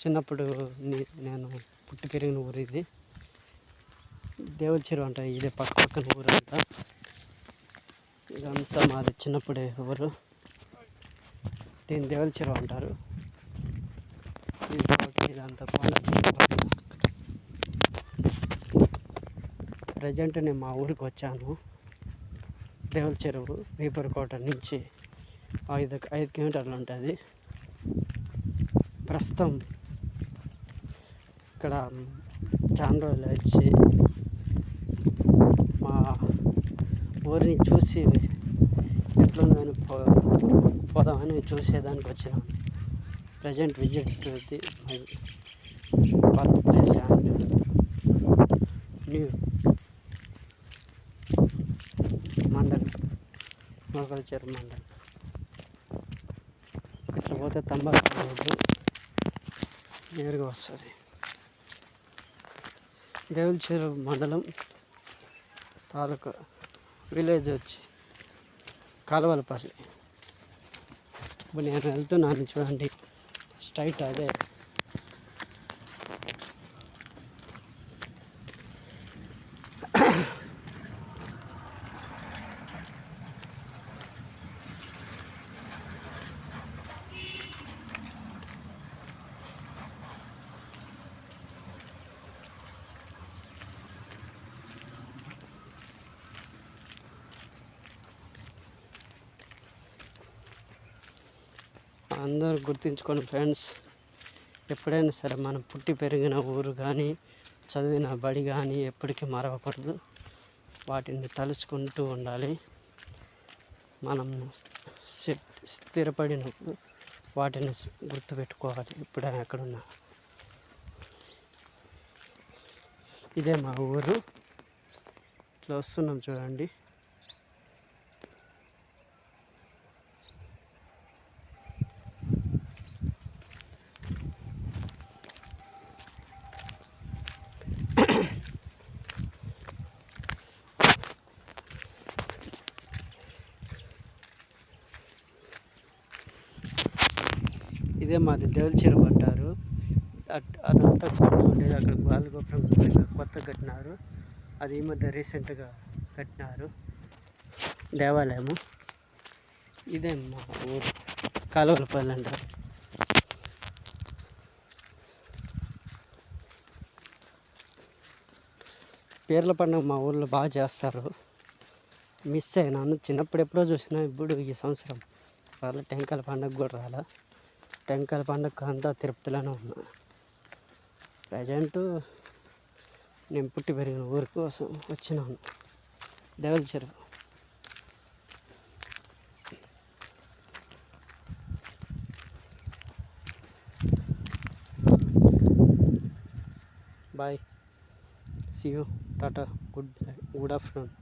చిన్నప్పుడు నేను పుట్టి పెరిగిన ఊరు ఇది. దేవుల చెరువు అంట, ఇదే పక్కన ఊరు అంతా. ఇదంతా మాది చిన్నప్పుడే ఊరు. దీన్ని దేవుల చెరువు అంటారు. ఇదంతా ప్రజెంట్ నేను మా ఊరికి వచ్చాను. దేవుల చెరువు వీపరకోట నుంచి 5 కిలోమీటర్లు ఉంటుంది. ప్రస్తుతం ఇక్కడ చాలా రోజులు వచ్చి మా ఊరిని చూసి ఎట్లుందని పోదామని చూసేదానికి వచ్చినాను. Present visit my birth place and new mandal, Mogalcheru mandal. ఇట్లా పోతే తంబాకు రోడ్డు నేరుగా వస్తుంది. దేవుల చెరువు మండలం తాలూకా విలేజ్ వచ్చి కాలువలపల్లి. ఇప్పుడు నేను వెళ్తున్నాను చూడండి, స్ట్రైట్ అదే. అందరూ గుర్తుంచుకోండి ఫ్రెండ్స్, ఎప్పుడైనా సరే మనం పుట్టి పెరిగిన ఊరు కానీ చదివిన బడి కానీ ఎప్పటికీ మరవకూడదు. వాటిని తలుచుకుంటూ ఉండాలి. మనం స్థిరపడినప్పుడు వాటిని గుర్తుపెట్టుకోవాలి ఎప్పుడైనా ఎక్కడున్నా. ఇదే మా ఊరు. ఇట్లా వస్తున్నాం చూడండి. ఇదే మాది దేవుల చెరువు అంటారు. అదంతా కొండ ఉండేది. అక్కడ బాలగోపురం కొత్త కట్టినారు. అది ఈ మధ్య రీసెంట్గా కట్టినారు దేవాలయము. ఇదే మా ఊరు కాలువలపల్లి అంటారు. పీర్ల పండుగ మా ఊళ్ళో బాగా చేస్తారు. మిస్ అయినాను, చిన్నప్పుడు ఎప్పుడో చూసినా. ఇప్పుడు ఈ సంవత్సరం వాళ్ళ టెంకాయల పండుగ కూడా రాలే. టెంకాయల పండుగ అంతా తిరుపతిలోనే ఉన్నా. ప్రజెంటు నేను పుట్టి పెరిగిన ఊరి కోసం వచ్చినాను, Devula Cheruvu. Bye, see you, tata, good afternoon.